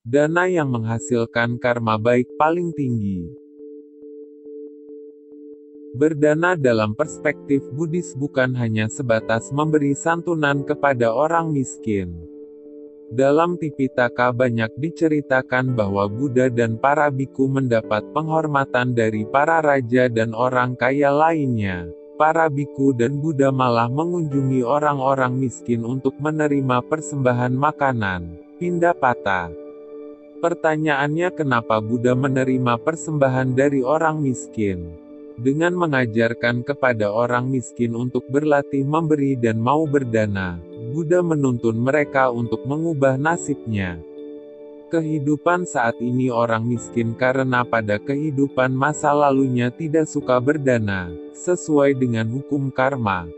Dana yang menghasilkan karma baik paling tinggi. Berdana dalam perspektif Buddhis bukan hanya sebatas memberi santunan kepada orang miskin. Dalam Tipitaka banyak diceritakan bahwa Buddha dan para biku mendapat penghormatan dari para raja dan orang kaya lainnya. Para biku dan Buddha malah mengunjungi orang-orang miskin untuk menerima persembahan makanan, pindapata. Pertanyaannya, kenapa Buddha menerima persembahan dari orang miskin? Dengan mengajarkan kepada orang miskin untuk berlatih memberi dan mau berdana, Buddha menuntun mereka untuk mengubah nasibnya. Kehidupan saat ini orang miskin karena pada kehidupan masa lalunya tidak suka berdana, sesuai dengan hukum karma.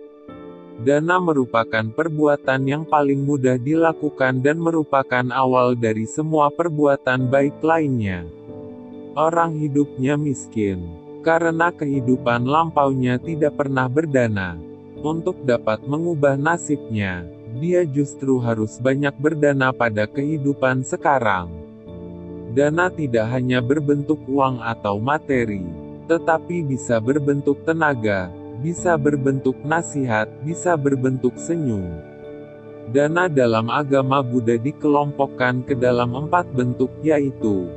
Dana merupakan perbuatan yang paling mudah dilakukan dan merupakan awal dari semua perbuatan baik lainnya. Orang hidupnya miskin karena kehidupan lampaunya tidak pernah berdana. Untuk dapat mengubah nasibnya, dia justru harus banyak berdana pada kehidupan sekarang. Dana tidak hanya berbentuk uang atau materi, tetapi bisa berbentuk tenaga, bisa berbentuk nasihat, bisa berbentuk senyum. Dana dalam agama Buddha dikelompokkan ke dalam 4 bentuk, yaitu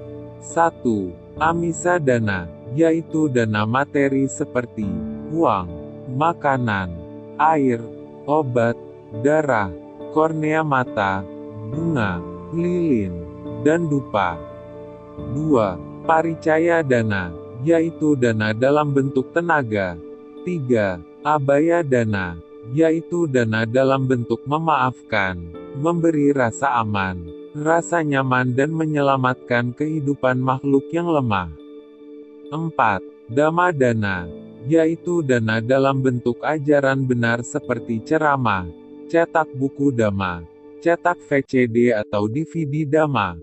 1. Amisa dana, yaitu dana materi seperti uang, makanan, air, obat, darah, kornea mata, bunga, lilin, dan dupa. 2. Paricaya dana, yaitu dana dalam bentuk tenaga. 3. Abaya dana, yaitu dana dalam bentuk memaafkan, memberi rasa aman, rasa nyaman dan menyelamatkan kehidupan makhluk yang lemah. 4. Dhamma dana, yaitu dana dalam bentuk ajaran benar seperti ceramah, cetak buku Dhamma, cetak VCD atau DVD Dhamma.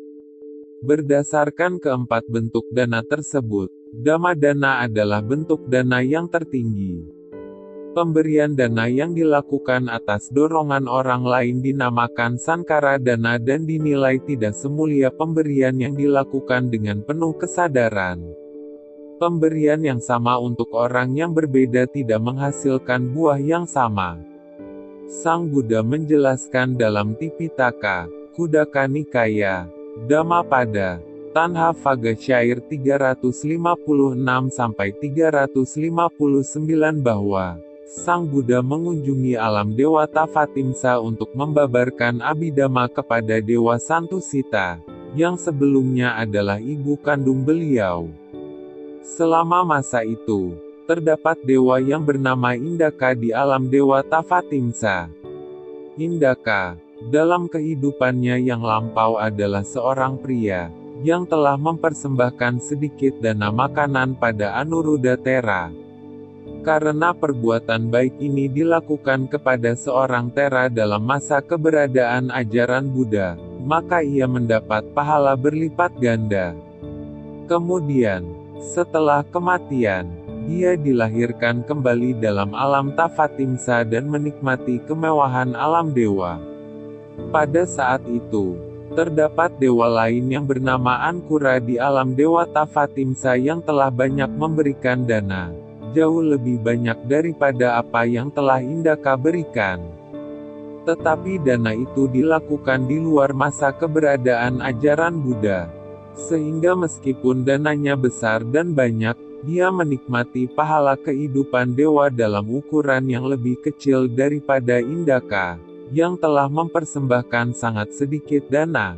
Berdasarkan keempat bentuk dana tersebut, Dhamma dana adalah bentuk dana yang tertinggi. Pemberian dana yang dilakukan atas dorongan orang lain dinamakan sankara dana dan dinilai tidak semulia pemberian yang dilakukan dengan penuh kesadaran. Pemberian yang sama untuk orang yang berbeda tidak menghasilkan buah yang sama. Sang Buddha menjelaskan dalam Tipitaka, Khuddaka Nikaya, Dhammapada, Tanha Vaga Syair 356-359 bahwa Sang Buddha mengunjungi alam Dewa Tavatimsa untuk membabarkan Abhidhamma kepada Dewa Santusita, yang sebelumnya adalah ibu kandung beliau. Selama masa itu, terdapat dewa yang bernama Indaka di alam Dewa Tavatimsa. Indaka, dalam kehidupannya yang lampau adalah seorang pria, yang telah mempersembahkan sedikit dana makanan pada Anuruddha-tera. Karena perbuatan baik ini dilakukan kepada seorang tera dalam masa keberadaan ajaran Buddha, maka ia mendapat pahala berlipat ganda. Kemudian, setelah kematian, dia dilahirkan kembali dalam alam Tavatimsa dan menikmati kemewahan alam dewa. Pada saat itu, terdapat dewa lain yang bernama Ankura di alam Dewa Tavatimsa yang telah banyak memberikan dana, jauh lebih banyak daripada apa yang telah Indaka berikan. Tetapi dana itu dilakukan di luar masa keberadaan ajaran Buddha. Sehingga meskipun dananya besar dan banyak, dia menikmati pahala kehidupan dewa dalam ukuran yang lebih kecil daripada Indaka, yang telah mempersembahkan sangat sedikit dana.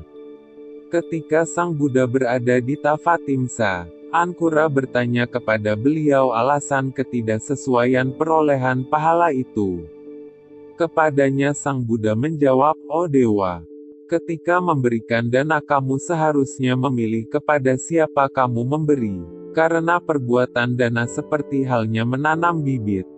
Ketika Sang Buddha berada di Tavatimsa, Ankura bertanya kepada beliau alasan ketidaksesuaian perolehan pahala itu. Kepadanya Sang Buddha menjawab, "Oh Dewa, ketika memberikan dana kamu seharusnya memilih kepada siapa kamu memberi, karena perbuatan dana seperti halnya menanam bibit.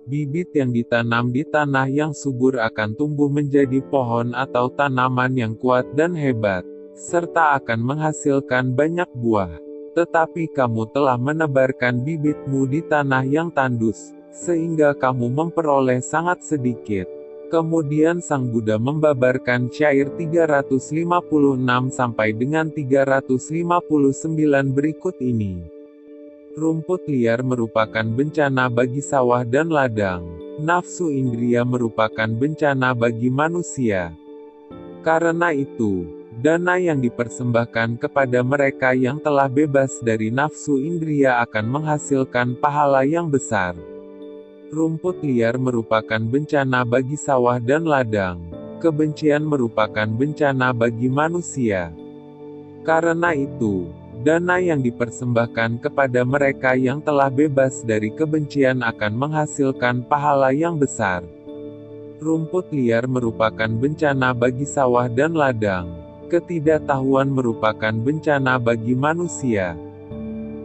Bibit yang ditanam di tanah yang subur akan tumbuh menjadi pohon atau tanaman yang kuat dan hebat, serta akan menghasilkan banyak buah. Tetapi kamu telah menebarkan bibitmu di tanah yang tandus, sehingga kamu memperoleh sangat sedikit. Kemudian Sang Buddha membabarkan syair 356 sampai dengan 359 berikut ini. Rumput liar merupakan bencana bagi sawah dan ladang. Nafsu indria merupakan bencana bagi manusia. Karena itu, dana yang dipersembahkan kepada mereka yang telah bebas dari nafsu indria akan menghasilkan pahala yang besar. Rumput liar merupakan bencana bagi sawah dan ladang. Kebencian merupakan bencana bagi manusia. Karena itu, dana yang dipersembahkan kepada mereka yang telah bebas dari kebencian akan menghasilkan pahala yang besar. Rumput liar merupakan bencana bagi sawah dan ladang. Ketidaktahuan merupakan bencana bagi manusia.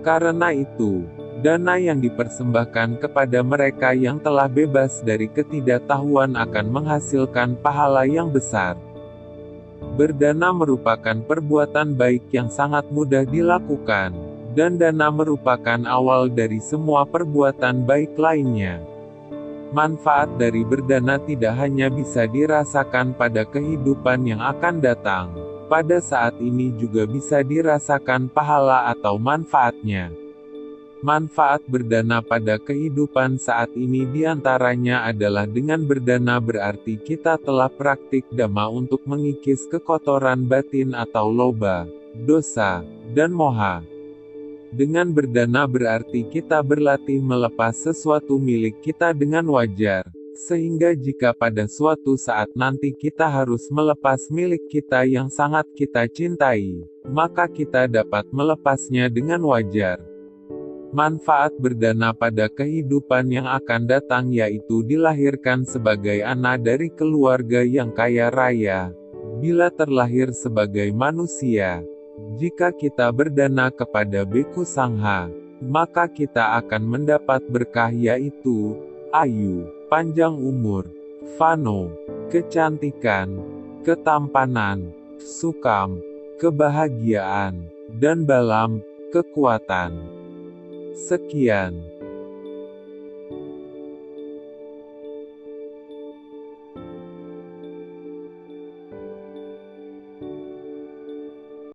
Karena itu, dana yang dipersembahkan kepada mereka yang telah bebas dari ketidaktahuan akan menghasilkan pahala yang besar. Berdana merupakan perbuatan baik yang sangat mudah dilakukan, dan dana merupakan awal dari semua perbuatan baik lainnya. Manfaat dari berdana tidak hanya bisa dirasakan pada kehidupan yang akan datang, pada saat ini juga bisa dirasakan pahala atau manfaatnya. Manfaat berdana pada kehidupan saat ini diantaranya adalah dengan berdana berarti kita telah praktik dhamma untuk mengikis kekotoran batin atau loba, dosa, dan moha. Dengan berdana berarti kita berlatih melepas sesuatu milik kita dengan wajar, sehingga jika pada suatu saat nanti kita harus melepas milik kita yang sangat kita cintai, maka kita dapat melepasnya dengan wajar. Manfaat berdana pada kehidupan yang akan datang yaitu dilahirkan sebagai anak dari keluarga yang kaya raya. Bila terlahir sebagai manusia, jika kita berdana kepada Bhikkhu Sangha, maka kita akan mendapat berkah yaitu ayu, panjang umur, vano, kecantikan, ketampanan, sukam, kebahagiaan, dan balam, kekuatan. Sekian.